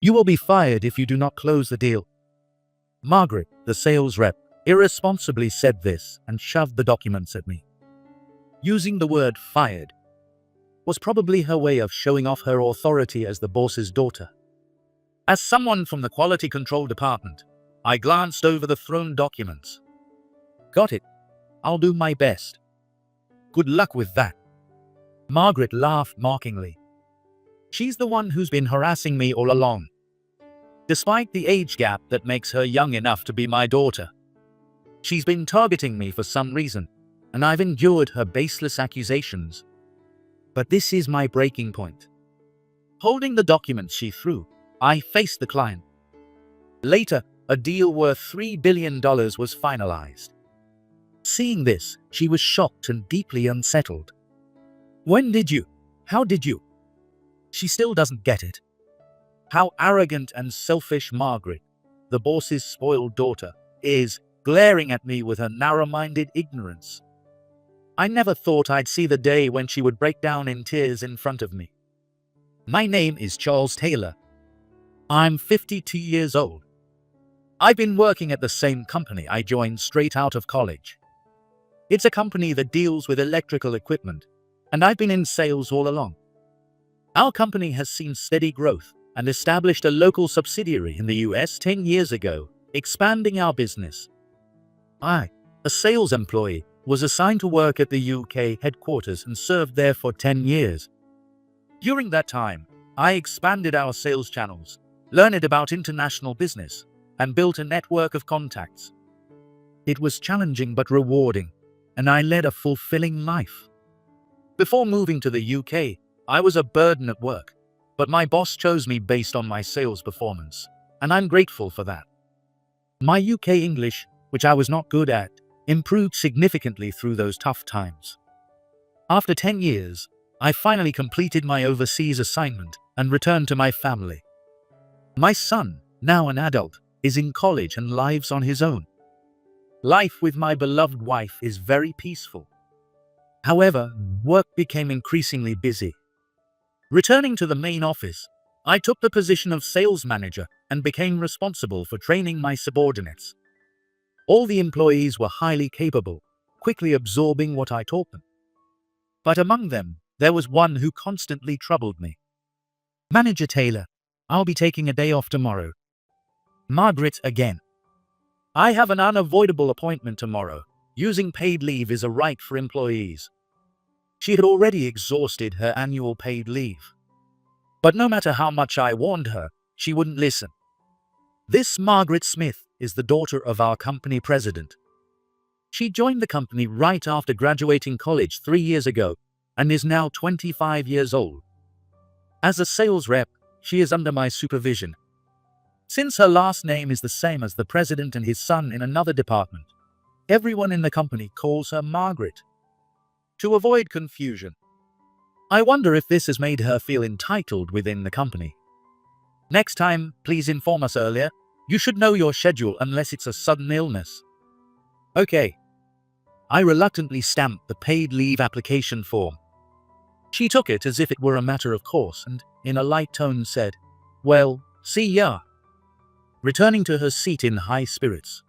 You will be fired if you do not close the deal. Margaret, the sales rep, irresponsibly said this and shoved the documents at me. Using the word fired was probably her way of showing off her authority as the boss's daughter. As someone from the quality control department, I glanced over the thrown documents. Got it. I'll do my best. Good luck with that. Margaret laughed mockingly. She's the one who's been harassing me all along. Despite the age gap that makes her young enough to be my daughter, she's been targeting me for some reason, and I've endured her baseless accusations. But this is my breaking point. Holding the documents she threw, I faced the client. Later, a deal worth $3 billion was finalized. Seeing this, she was shocked and deeply unsettled. When did you? How did you? She still doesn't get it. How arrogant and selfish Margaret, the boss's spoiled daughter, is, glaring at me with her narrow-minded ignorance. I never thought I'd see the day when she would break down in tears in front of me. My name is Charles Taylor. I'm 52 years old. I've been working at the same company I joined straight out of college. It's a company that deals with electrical equipment, and I've been in sales all along. Our company has seen steady growth and established a local subsidiary in the US 10 years ago, expanding our business. I, a sales employee, was assigned to work at the UK headquarters and served there for 10 years. During that time, I expanded our sales channels, learned about international business, and built a network of contacts. It was challenging but rewarding, and I led a fulfilling life. Before moving to the UK, I was a burden at work, but my boss chose me based on my sales performance, and I'm grateful for that. My UK English, which I was not good at, improved significantly through those tough times. After 10 years, I finally completed my overseas assignment and returned to my family. My son, now an adult, is in college and lives on his own. Life with my beloved wife is very peaceful. However, work became increasingly busy. Returning to the main office, I took the position of sales manager and became responsible for training my subordinates. All the employees were highly capable, quickly absorbing what I taught them. But among them, there was one who constantly troubled me. Manager Taylor, I'll be taking a day off tomorrow. Margaret again. I have an unavoidable appointment tomorrow. Using paid leave is a right for employees. She had already exhausted her annual paid leave. But no matter how much I warned her, she wouldn't listen. This Margaret Smith is the daughter of our company president. She joined the company right after graduating college 3 years ago and is now 25 years old. As a sales rep, she is under my supervision. Since her last name is the same as the president and his son in another department, everyone in the company calls her Margaret. To avoid confusion, I wonder if this has made her feel entitled within the company. Next time, please inform us earlier. You should know your schedule unless it's a sudden illness. Okay. I reluctantly stamped the paid leave application form. She took it as if it were a matter of course and, in a light tone, said, "Well, see ya," returning to her seat in high spirits.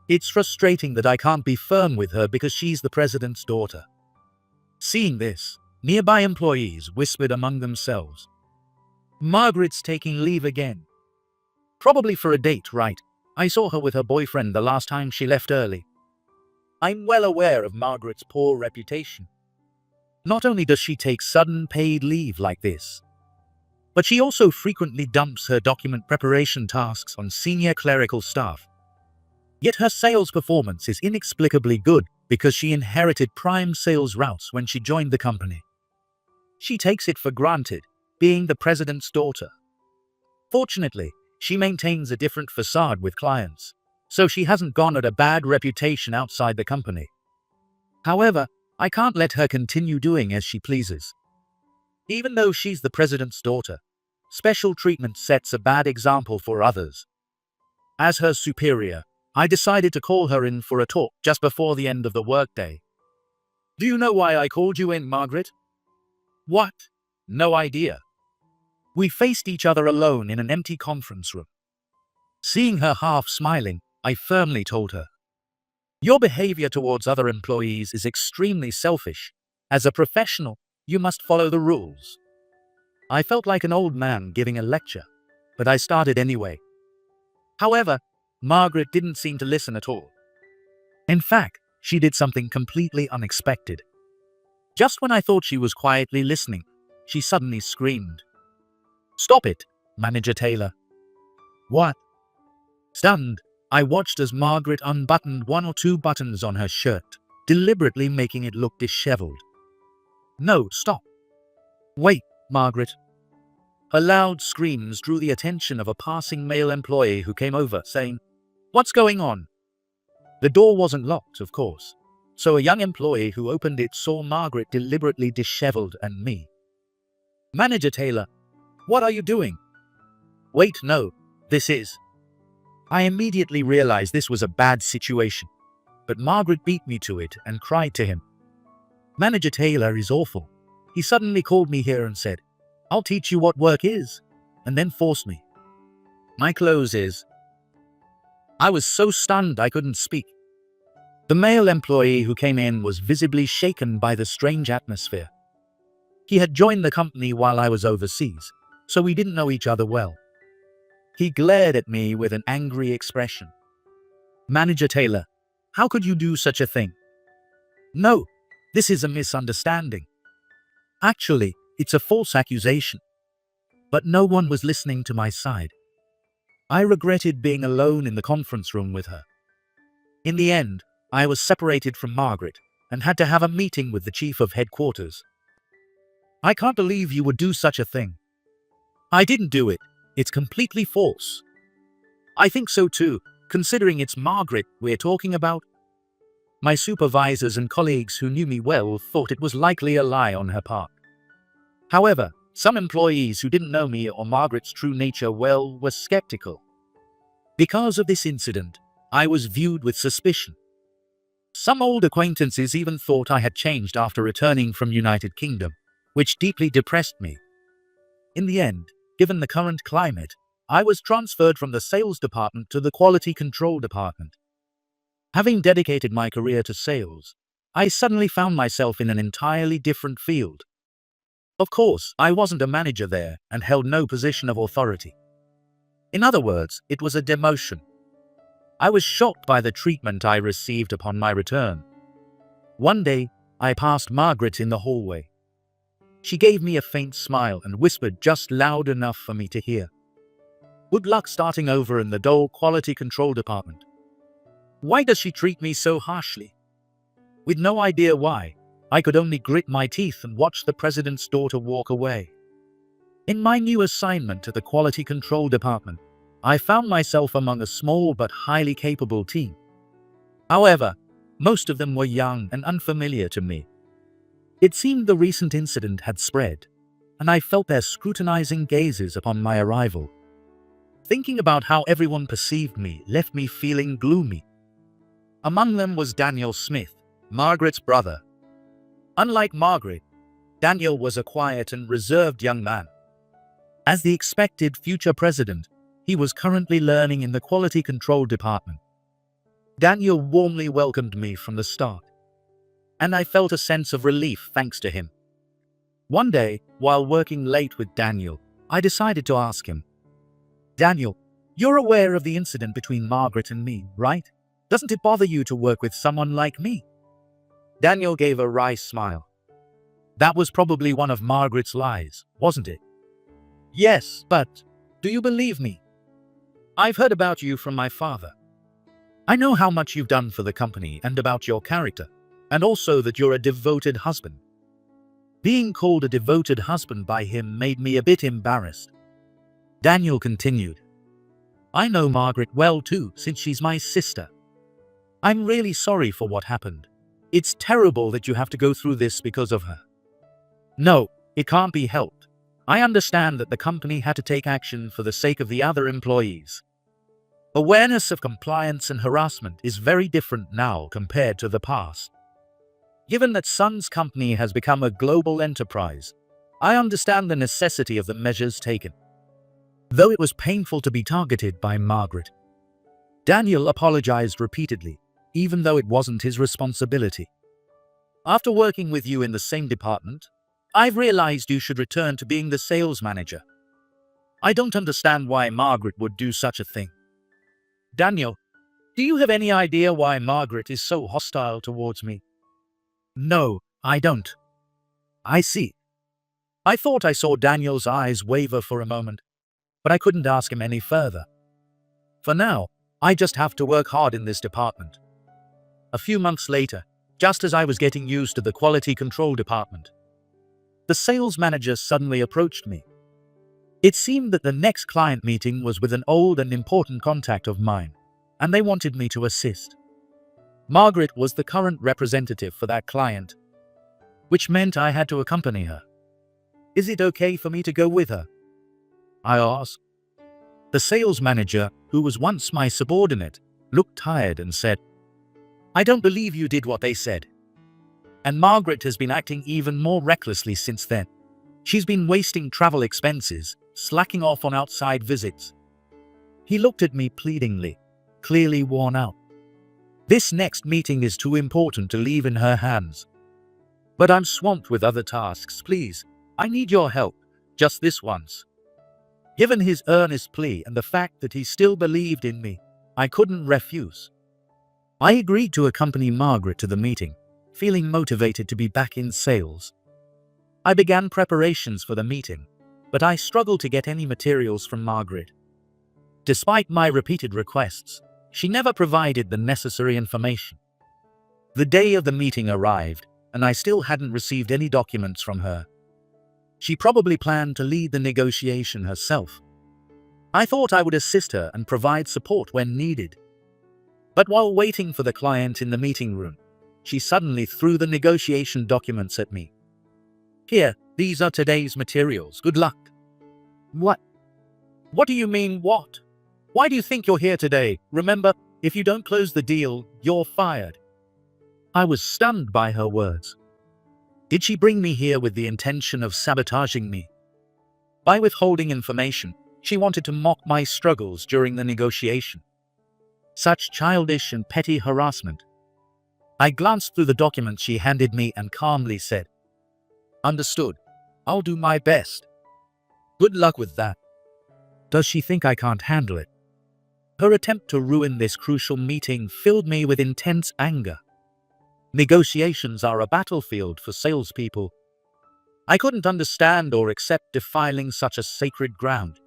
It's frustrating that I can't be firm with her because she's the president's daughter. Seeing this, nearby employees whispered among themselves, "Margaret's taking leave again. Probably for a date, right? I saw her with her boyfriend the last time she left early." I'm well aware of Margaret's poor reputation. Not only does she take sudden paid leave like this, but she also frequently dumps her document preparation tasks on senior clerical staff. Yet her sales performance is inexplicably good because she inherited prime sales routes when she joined the company. She takes it for granted, being the president's daughter. Fortunately, she maintains a different facade with clients, so she hasn't garnered a bad reputation outside the company. However, I can't let her continue doing as she pleases. Even though she's the president's daughter, special treatment sets a bad example for others. As her superior, I decided to call her in for a talk just before the end of the workday. "Do you know why I called you in, Margaret?" "What? No idea." We faced each other alone in an empty conference room. Seeing her half smiling, I firmly told her, "Your behavior towards other employees is extremely selfish. As a professional, you must follow the rules." I felt like an old man giving a lecture, but I started anyway. However, Margaret didn't seem to listen at all. In fact, she did something completely unexpected. Just when I thought she was quietly listening, she suddenly screamed, "Stop it, Manager Taylor." "What?" Stunned, I watched as Margaret unbuttoned one or two buttons on her shirt, deliberately making it look disheveled. "No, stop." "Wait, Margaret." Her loud screams drew the attention of a passing male employee who came over, saying, "What's going on?" The door wasn't locked, of course, so a young employee who opened it saw Margaret deliberately disheveled and me. "Manager Taylor, what are you doing?" "Wait, no, this is." I immediately realized this was a bad situation, but Margaret beat me to it and cried to him. "Manager Taylor is awful. He suddenly called me here and said, 'I'll teach you what work is,' and then forced me. My close is." I was so stunned I couldn't speak. The male employee who came in was visibly shaken by the strange atmosphere. He had joined the company while I was overseas, so we didn't know each other well. He glared at me with an angry expression. "Manager Taylor, how could you do such a thing?" "No, this is a misunderstanding. Actually, it's a false accusation." But no one was listening to my side. I regretted being alone in the conference room with her. In the end, I was separated from Margaret and had to have a meeting with the chief of headquarters. "I can't believe you would do such a thing." "I didn't do it. It's completely false." "I think so too, considering it's Margaret we're talking about." My supervisors and colleagues who knew me well thought it was likely a lie on her part. However, some employees who didn't know me or Margaret's true nature well were skeptical. Because of this incident, I was viewed with suspicion. Some old acquaintances even thought I had changed after returning from United Kingdom, which deeply depressed me. In the end, given the current climate, I was transferred from the sales department to the quality control department. Having dedicated my career to sales, I suddenly found myself in an entirely different field. Of course, I wasn't a manager there and held no position of authority. In other words, it was a demotion. I was shocked by the treatment I received upon my return. One day, I passed Margaret in the hallway. She gave me a faint smile and whispered just loud enough for me to hear, "Good luck starting over in the dull quality control department." Why does she treat me so harshly? With no idea why, I could only grit my teeth and watch the president's daughter walk away. In my new assignment to the quality control department, I found myself among a small but highly capable team. However, most of them were young and unfamiliar to me. It seemed the recent incident had spread, and I felt their scrutinizing gazes upon my arrival. Thinking about how everyone perceived me left me feeling gloomy. Among them was Daniel Smith, Margaret's brother. Unlike Margaret, Daniel was a quiet and reserved young man. As the expected future president, he was currently learning in the quality control department. Daniel warmly welcomed me from the start, and I felt a sense of relief thanks to him. One day, while working late with Daniel, I decided to ask him, "Daniel, you're aware of the incident between Margaret and me, right? Doesn't it bother you to work with someone like me?" Daniel gave a wry smile. "That was probably one of Margaret's lies, wasn't it?" "Yes, but do you believe me? I've heard about you from my father. I know how much you've done for the company and about your character, and also that you're a devoted husband." Being called a devoted husband by him made me a bit embarrassed. Daniel continued, "I know Margaret well too, since she's my sister. I'm really sorry for what happened. It's terrible that you have to go through this because of her." "No, it can't be helped. I understand that the company had to take action for the sake of the other employees. Awareness of compliance and harassment is very different now compared to the past. Given that Sun's company has become a global enterprise, I understand the necessity of the measures taken, though it was painful to be targeted by Margaret. Daniel apologized repeatedly, even though it wasn't his responsibility. After working with you in the same department, I've realized you should return to being the sales manager. I don't understand why Margaret would do such a thing. Daniel, do you have any idea why Margaret is so hostile towards me? No, I don't. I see. I thought I saw Daniel's eyes waver for a moment, but I couldn't ask him any further. For now, I just have to work hard in this department. A few months later, just as I was getting used to the quality control department, the sales manager suddenly approached me. It seemed that the next client meeting was with an old and important contact of mine, and they wanted me to assist. Margaret was the current representative for that client, which meant I had to accompany her. Is it okay for me to go with her? I asked. The sales manager, who was once my subordinate, looked tired and said, I don't believe you did what they said. And Margaret has been acting even more recklessly since then. She's been wasting travel expenses, slacking off on outside visits. He looked at me pleadingly, clearly worn out. This next meeting is too important to leave in her hands. But I'm swamped with other tasks, please. I need your help, just this once. Given his earnest plea and the fact that he still believed in me, I couldn't refuse. I agreed to accompany Margaret to the meeting, feeling motivated to be back in sales. I began preparations for the meeting, but I struggled to get any materials from Margaret. Despite my repeated requests, she never provided the necessary information. The day of the meeting arrived, and I still hadn't received any documents from her. She probably planned to lead the negotiation herself. I thought I would assist her and provide support when needed. But while waiting for the client in the meeting room, she suddenly threw the negotiation documents at me. Here, these are today's materials. Good luck. What? What do you mean, what? Why do you think you're here today? Remember, if you don't close the deal, you're fired. I was stunned by her words. Did she bring me here with the intention of sabotaging me? By withholding information, she wanted to mock my struggles during the negotiation. Such childish and petty harassment. I glanced through the documents she handed me and calmly said, Understood. I'll do my best. Good luck with that. Does she think I can't handle it? Her attempt to ruin this crucial meeting filled me with intense anger. Negotiations are a battlefield for salespeople. I couldn't understand or accept defiling such a sacred ground.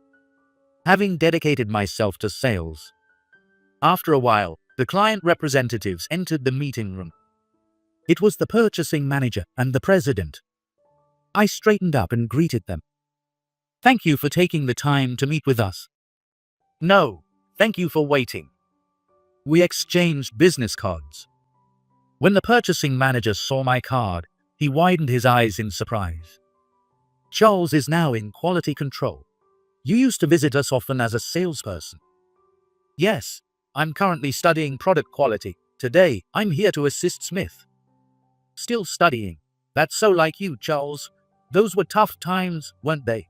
Having dedicated myself to sales. After a while, the client representatives entered the meeting room. It was the purchasing manager and the president. I straightened up and greeted them. Thank you for taking the time to meet with us. No, thank you for waiting. We exchanged business cards. When the purchasing manager saw my card, he widened his eyes in surprise. Charles is now in quality control. You used to visit us often as a salesperson. Yes, I'm currently studying product quality. Today, I'm here to assist Smith. Still studying. That's so like you, Charles. Those were tough times, weren't they?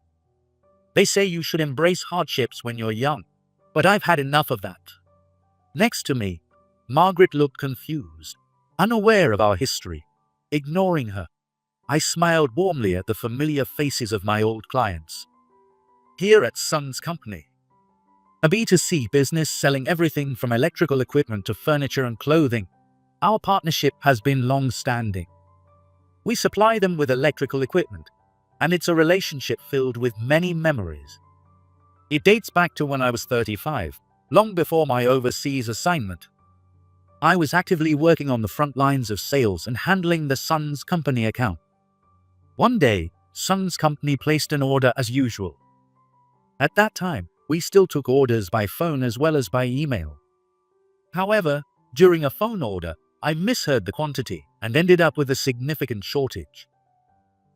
They say you should embrace hardships when you're young, but I've had enough of that. Next to me, Margaret looked confused, unaware of our history. Ignoring her, I smiled warmly at the familiar faces of my old clients. Here at Sons Company, a B2C business selling everything from electrical equipment to furniture and clothing, our partnership has been long-standing. We supply them with electrical equipment, and it's a relationship filled with many memories. It dates back to when I was 35, long before my overseas assignment. I was actively working on the front lines of sales and handling the Sons Company account. One day, Sons Company placed an order as usual. At that time, we still took orders by phone as well as by email. However, during a phone order, I misheard the quantity and ended up with a significant shortage.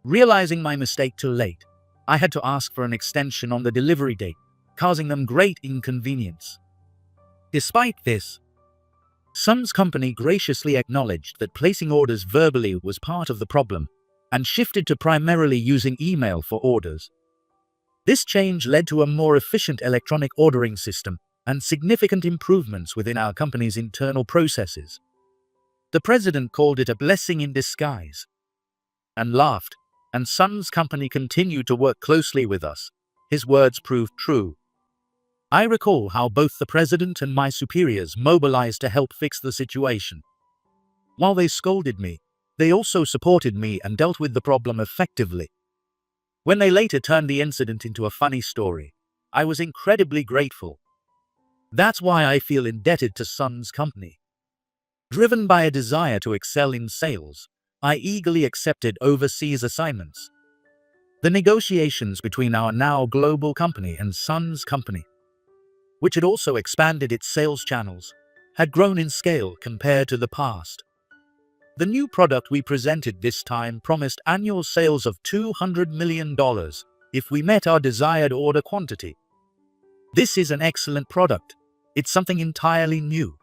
Realizing my mistake too late, I had to ask for an extension on the delivery date, causing them great inconvenience. Despite this, Sons Company graciously acknowledged that placing orders verbally was part of the problem, and shifted to primarily using email for orders. This change led to a more efficient electronic ordering system and significant improvements within our company's internal processes. The president called it a blessing in disguise and laughed, and Sun's company continued to work closely with us. His words proved true. I recall how both the president and my superiors mobilized to help fix the situation. While they scolded me, they also supported me and dealt with the problem effectively. When they later turned the incident into a funny story, I was incredibly grateful. That's why I feel indebted to Sun's company. Driven by a desire to excel in sales, I eagerly accepted overseas assignments. The negotiations between our now global company and Sun's company, which had also expanded its sales channels, had grown in scale compared to the past. The new product we presented this time promised annual sales of $200 million if we met our desired order quantity. "This is an excellent product. It's something entirely new,"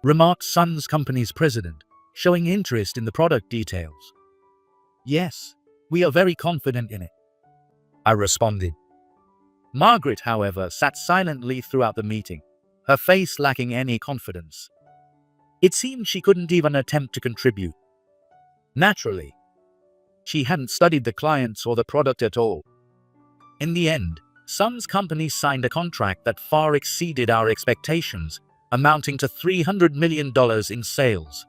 remarked Sun's company's president, showing interest in the product details. "Yes, we are very confident in it," I responded. Margaret, however, sat silently throughout the meeting, her face lacking any confidence. It seemed she couldn't even attempt to contribute. Naturally, she hadn't studied the clients or the product at all. In the end, Sun's company signed a contract that far exceeded our expectations, amounting to $300 million in sales.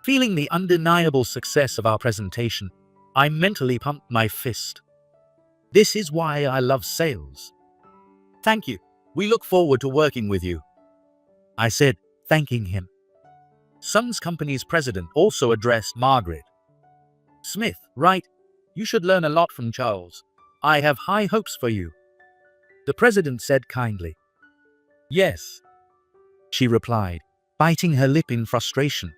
Feeling the undeniable success of our presentation, I mentally pumped my fist. This is why I love sales. "Thank you. We look forward to working with you," I said, thanking him. Sun's company's president also addressed Margaret. "Smith, right? You should learn a lot from Charles. I have high hopes for you," the president said kindly. "Yes," she replied, biting her lip in frustration.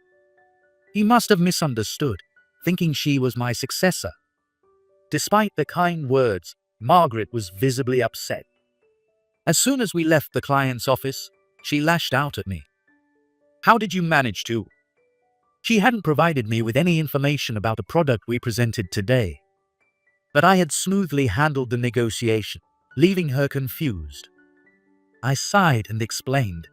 He must have misunderstood, thinking she was my successor. Despite the kind words, Margaret was visibly upset. As soon as we left the client's office, she lashed out at me. "How did you manage to?" She hadn't provided me with any information about the product we presented today. But I had smoothly handled the negotiation, leaving her confused. I sighed and explained.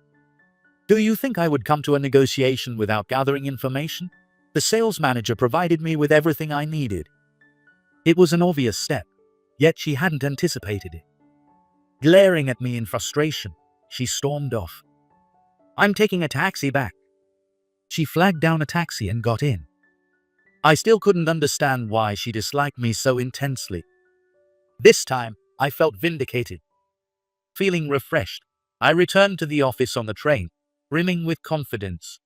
"Do you think I would come to a negotiation without gathering information? The sales manager provided me with everything I needed." It was an obvious step, yet she hadn't anticipated it. Glaring at me in frustration, she stormed off. "I'm taking a taxi back." She flagged down a taxi and got in. I still couldn't understand why she disliked me so intensely. This time, I felt vindicated. Feeling refreshed, I returned to the office on the train, brimming with confidence.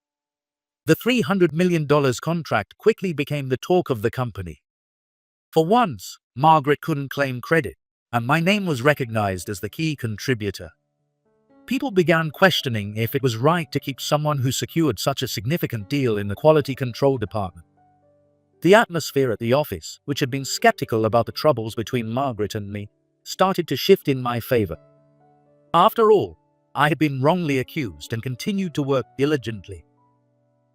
The $300 million contract quickly became the talk of the company. For once, Margaret couldn't claim credit, and my name was recognized as the key contributor. People began questioning if it was right to keep someone who secured such a significant deal in the quality control department. The atmosphere at the office, which had been skeptical about the troubles between Margaret and me, started to shift in my favor. After all, I had been wrongly accused and continued to work diligently,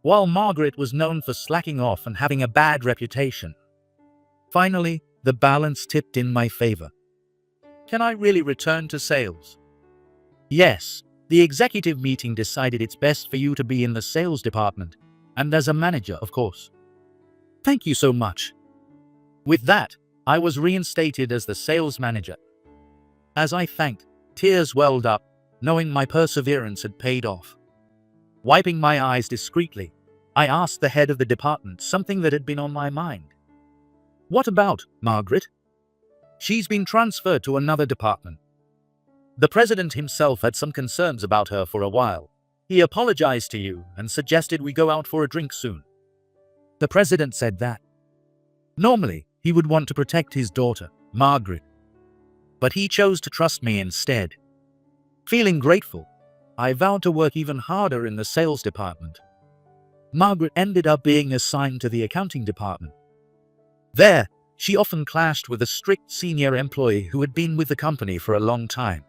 while Margaret was known for slacking off and having a bad reputation. Finally, the balance tipped in my favor. Can I really return to sales? Yes, the executive meeting decided it's best for you to be in the sales department, and as a manager, of course. Thank you so much. With that, I was reinstated as the sales manager. As I thanked, tears welled up, knowing my perseverance had paid off. Wiping my eyes discreetly, I asked the head of the department something that had been on my mind. "What about Margaret?" "She's been transferred to another department. The president himself had some concerns about her for a while. He apologized to you and suggested we go out for a drink soon." The president said that. Normally, he would want to protect his daughter, Margaret. But he chose to trust me instead. Feeling grateful, I vowed to work even harder in the sales department. Margaret ended up being assigned to the accounting department. There, she often clashed with a strict senior employee who had been with the company for a long time.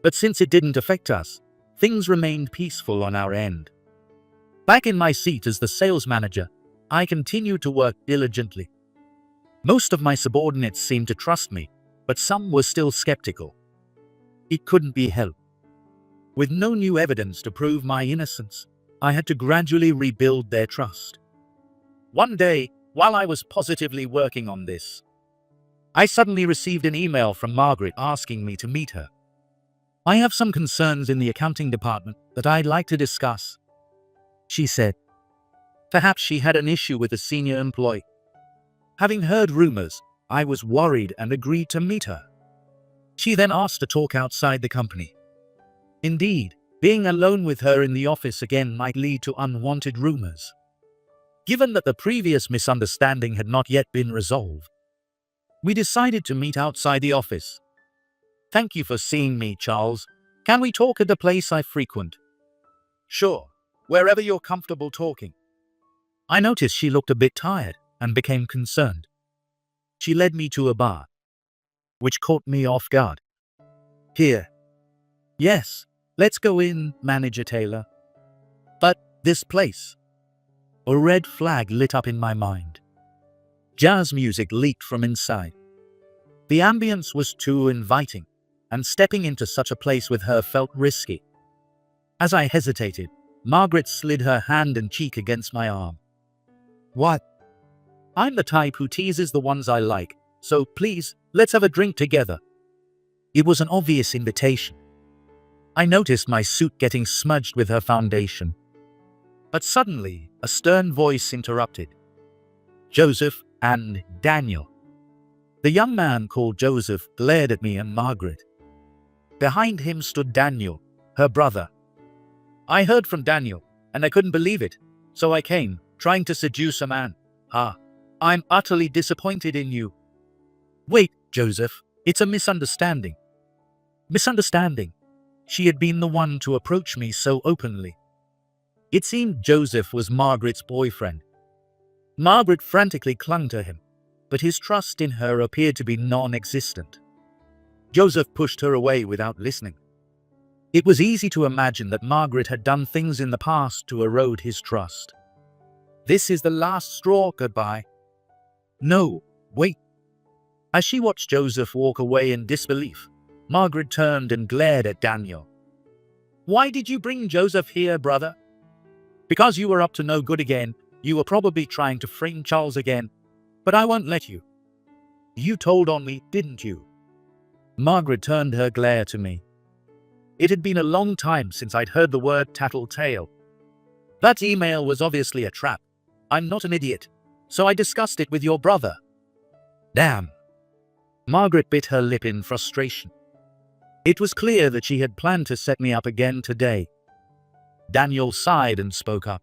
But since it didn't affect us, things remained peaceful on our end. Back in my seat as the sales manager, I continued to work diligently. Most of my subordinates seemed to trust me, but some were still skeptical. It couldn't be helped. With no new evidence to prove my innocence, I had to gradually rebuild their trust. One day, while I was positively working on this, I suddenly received an email from Margaret asking me to meet her. "I have some concerns in the accounting department that I'd like to discuss," she said. Perhaps she had an issue with a senior employee. Having heard rumors, I was worried and agreed to meet her. She then asked to talk outside the company. Indeed, being alone with her in the office again might lead to unwanted rumors. Given that the previous misunderstanding had not yet been resolved, we decided to meet outside the office. "Thank you for seeing me, Charles. Can we talk at the place I frequent?" "Sure, wherever you're comfortable talking." I noticed she looked a bit tired and became concerned. She led me to a bar, which caught me off guard. "Here." "Yes, let's go in, Manager Taylor." "But this place." A red flag lit up in my mind. Jazz music leaked from inside. The ambience was too inviting, and stepping into such a place with her felt risky. As I hesitated, Margaret slid her hand and cheek against my arm. "What?" "I'm the type who teases the ones I like, so please, let's have a drink together." It was an obvious invitation. I noticed my suit getting smudged with her foundation. But suddenly, a stern voice interrupted. "Joseph and Daniel." The young man called Joseph glared at me and Margaret. Behind him stood Daniel, her brother. "I heard from Daniel, and I couldn't believe it, so I came, trying to seduce a man. I'm utterly disappointed in you." "Wait, Joseph, it's a misunderstanding." Misunderstanding? She had been the one to approach me so openly. It seemed Joseph was Margaret's boyfriend. Margaret frantically clung to him, but his trust in her appeared to be non-existent. Joseph pushed her away without listening. It was easy to imagine that Margaret had done things in the past to erode his trust. "This is the last straw, goodbye." "No, wait." As she watched Joseph walk away in disbelief, Margaret turned and glared at Daniel. "Why did you bring Joseph here, brother?" "Because you were up to no good again. You were probably trying to frame Charles again. But I won't let you." "You told on me, didn't you?" Margaret turned her glare to me. It had been a long time since I'd heard the word tattletale. "That email was obviously a trap. I'm not an idiot, so I discussed it with your brother." "Damn." Margaret bit her lip in frustration. It was clear that she had planned to set me up again today. Daniel sighed and spoke up.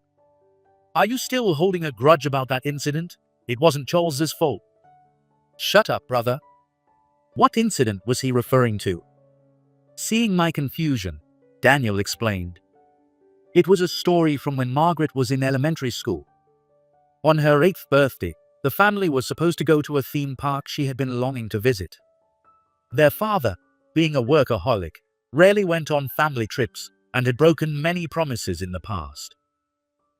"Are you still holding a grudge about that incident? It wasn't Charles's fault." "Shut up, brother." What incident was he referring to? Seeing my confusion, Daniel explained. It was a story from when Margaret was in elementary school. On her 8th birthday, the family was supposed to go to a theme park she had been longing to visit. Their father, being a workaholic, rarely went on family trips and had broken many promises in the past.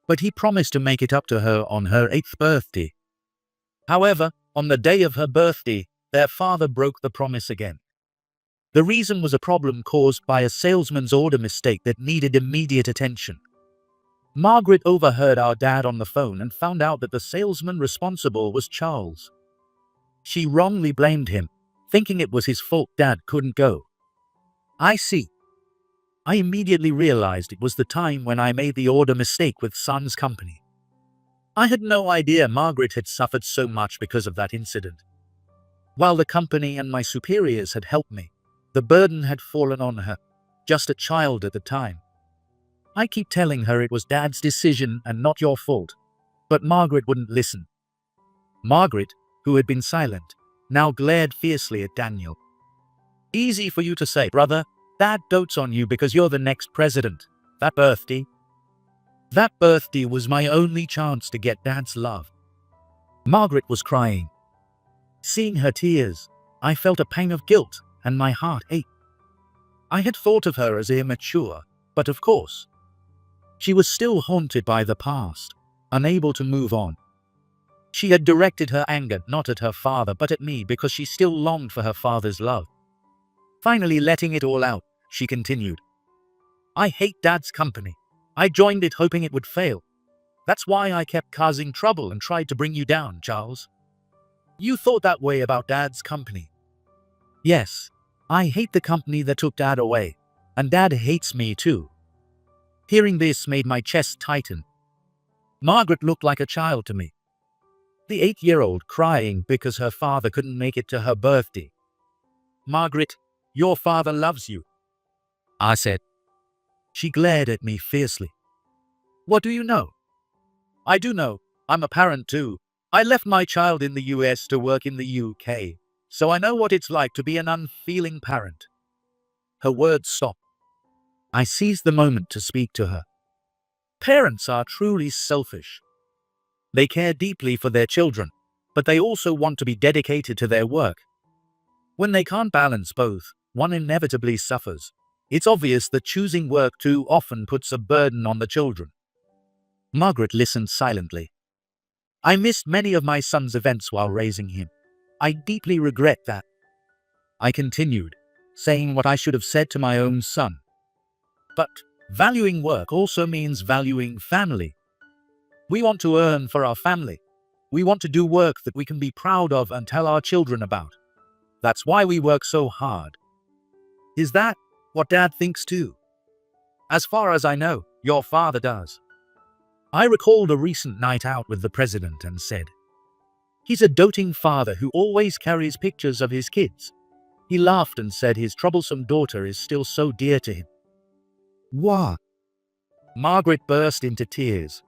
But he promised to make it up to her on her 8th birthday. However, on the day of her birthday, their father broke the promise again. The reason was a problem caused by a salesman's order mistake that needed immediate attention. Margaret overheard our dad on the phone and found out that the salesman responsible was Charles. She wrongly blamed him, thinking it was his fault Dad couldn't go. "I see." I immediately realized it was the time when I made the order mistake with Son's company. I had no idea Margaret had suffered so much because of that incident. While the company and my superiors had helped me, the burden had fallen on her, just a child at the time. I keep telling her it was Dad's decision and not your fault, but Margaret wouldn't listen. Margaret, who had been silent, now glared fiercely at Daniel. "Easy for you to say, brother. Dad dotes on you because you're the next president. That birthday was my only chance to get Dad's love." Margaret was crying. Seeing her tears, I felt a pang of guilt and my heart ached. I had thought of her as immature, but of course, she was still haunted by the past, unable to move on. She had directed her anger not at her father but at me because she still longed for her father's love. Finally letting it all out, she continued, "I hate Dad's company. I joined it hoping it would fail. That's why I kept causing trouble and tried to bring you down, Charles. You thought that way about Dad's company." "Yes, I hate the company that took Dad away, and Dad hates me too." Hearing this made my chest tighten. Margaret looked like a child to me. The 8-year-old crying because her father couldn't make it to her birthday. "Margaret, your father loves you," I said. She glared at me fiercely. "What do you know?" "I do know. I'm a parent too. I left my child in the US to work in the UK, so I know what it's like to be an unfeeling parent." Her words stopped. I seized the moment to speak to her. Parents are truly selfish. They care deeply for their children, but they also want to be dedicated to their work. When they can't balance both, one inevitably suffers. It's obvious that choosing work too often puts a burden on the children. Margaret listened silently. "I missed many of my son's events while raising him. I deeply regret that." I continued, saying what I should have said to my own son. "But valuing work also means valuing family. We want to earn for our family. We want to do work that we can be proud of and tell our children about. That's why we work so hard." "Is that what Dad thinks too?" "As far as I know, your father does." I recalled a recent night out with the president and said, "He's a doting father who always carries pictures of his kids." He laughed and said his troublesome daughter is still so dear to him. "What?" Margaret burst into tears,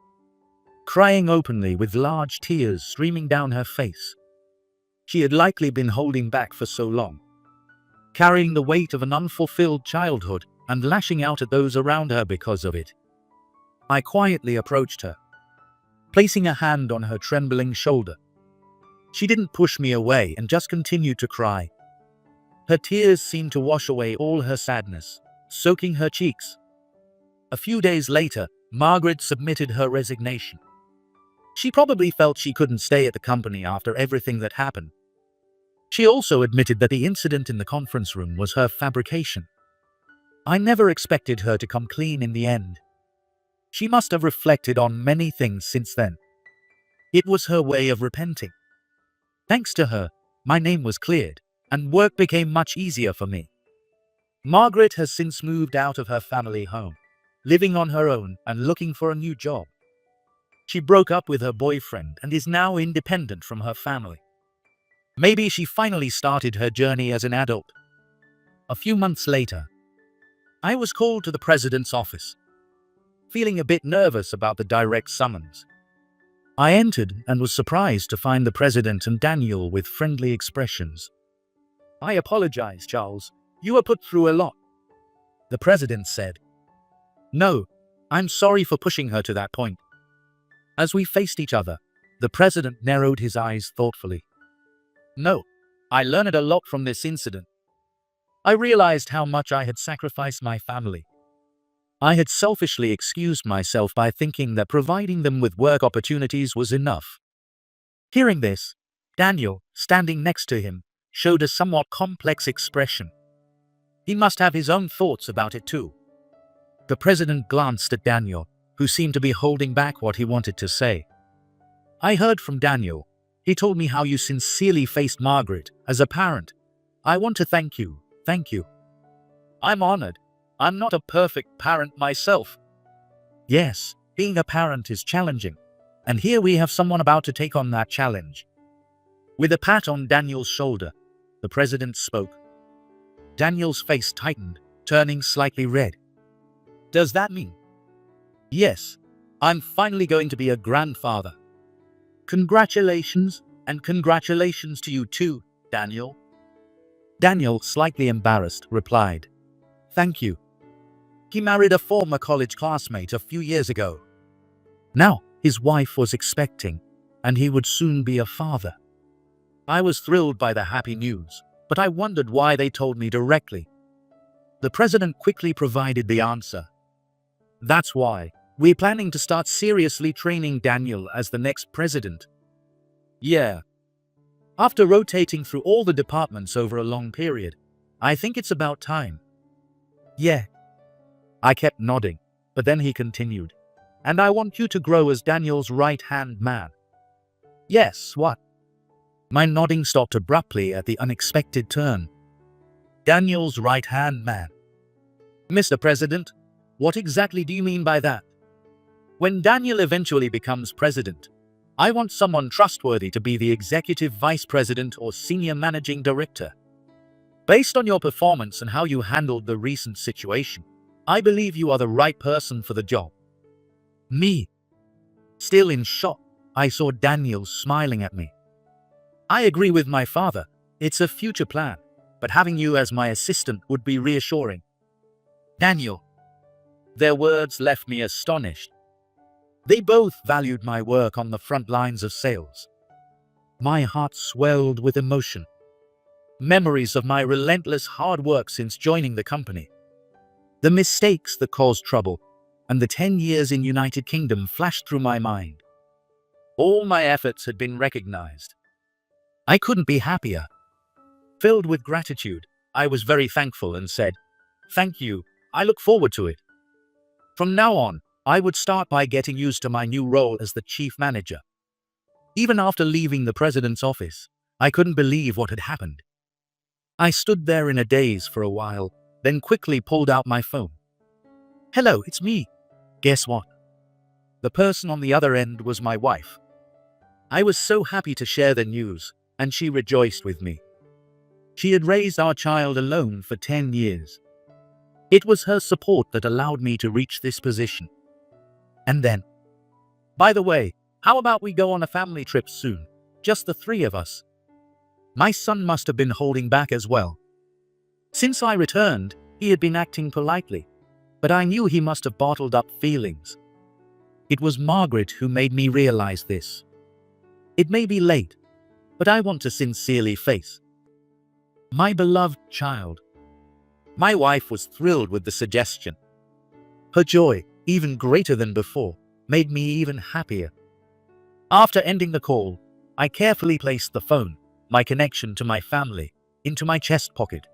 crying openly with large tears streaming down her face. She had likely been holding back for so long, carrying the weight of an unfulfilled childhood and lashing out at those around her because of it. I quietly approached her, placing a hand on her trembling shoulder. She didn't push me away and just continued to cry. Her tears seemed to wash away all her sadness, soaking her cheeks. A few days later, Margaret submitted her resignation. She probably felt she couldn't stay at the company after everything that happened. She also admitted that the incident in the conference room was her fabrication. I never expected her to come clean in the end. She must have reflected on many things since then. It was her way of repenting. Thanks to her, my name was cleared, and work became much easier for me. Margaret has since moved out of her family home, living on her own and looking for a new job. She broke up with her boyfriend and is now independent from her family. Maybe she finally started her journey as an adult. A few months later, I was called to the president's office, feeling a bit nervous about the direct summons. I entered and was surprised to find the president and Daniel with friendly expressions. "I apologize, Charles. You were put through a lot," the president said. "No, I'm sorry for pushing her to that point." As we faced each other, the president narrowed his eyes thoughtfully. "No, I learned a lot from this incident. I realized how much I had sacrificed my family. I had selfishly excused myself by thinking that providing them with work opportunities was enough." Hearing this, Daniel, standing next to him, showed a somewhat complex expression. He must have his own thoughts about it too. The president glanced at Daniel, who seemed to be holding back what he wanted to say. "I heard from Daniel. He told me how you sincerely faced Margaret as a parent. I want to thank you. Thank you." "I'm honored. I'm not a perfect parent myself." "Yes, being a parent is challenging. And here we have someone about to take on that challenge." With a pat on Daniel's shoulder, the president spoke. Daniel's face tightened, turning slightly red. "Does that mean?" "Yes, I'm finally going to be a grandfather." "Congratulations, and congratulations to you too, Daniel." Daniel, slightly embarrassed, replied, "Thank you." He married a former college classmate a few years ago. Now, his wife was expecting, and he would soon be a father. I was thrilled by the happy news, but I wondered why they told me directly. The president quickly provided the answer. "That's why we're planning to start seriously training Daniel as the next president." Yeah. After rotating through all the departments over a long period, I think it's about time. Yeah. I kept nodding, but then he continued. And I want you to grow as Daniel's right-hand man. Yes, what? My nodding stopped abruptly at the unexpected turn. Daniel's right-hand man. Mr. President, what exactly do you mean by that? When Daniel eventually becomes president, I want someone trustworthy to be the executive vice president or senior managing director. Based on your performance and how you handled the recent situation, I believe you are the right person for the job. Me? Still in shock, I saw Daniel smiling at me. I agree with my father. It's a future plan, but having you as my assistant would be reassuring. Daniel. Their words left me astonished. They both valued my work on the front lines of sales. My heart swelled with emotion. Memories of my relentless hard work since joining the company. The mistakes that caused trouble, and the 10 years in United Kingdom flashed through my mind. All my efforts had been recognized. I couldn't be happier. Filled with gratitude, I was very thankful and said, "Thank you, I look forward to it." From now on, I would start by getting used to my new role as the chief manager. Even after leaving the president's office, I couldn't believe what had happened. I stood there in a daze for a while, then quickly pulled out my phone. "Hello, it's me." Guess what? The person on the other end was my wife. I was so happy to share the news, and she rejoiced with me. She had raised our child alone for 10 years. It was her support that allowed me to reach this position. And then, by the way, how about we go on a family trip soon? Just the three of us. My son must have been holding back as well. Since I returned, he had been acting politely, but I knew he must have bottled up feelings. It was Margaret who made me realize this. It may be late, but I want to sincerely face my beloved child. My wife was thrilled with the suggestion. Her joy, even greater than before, made me even happier. After ending the call, I carefully placed the phone, my connection to my family, into my chest pocket.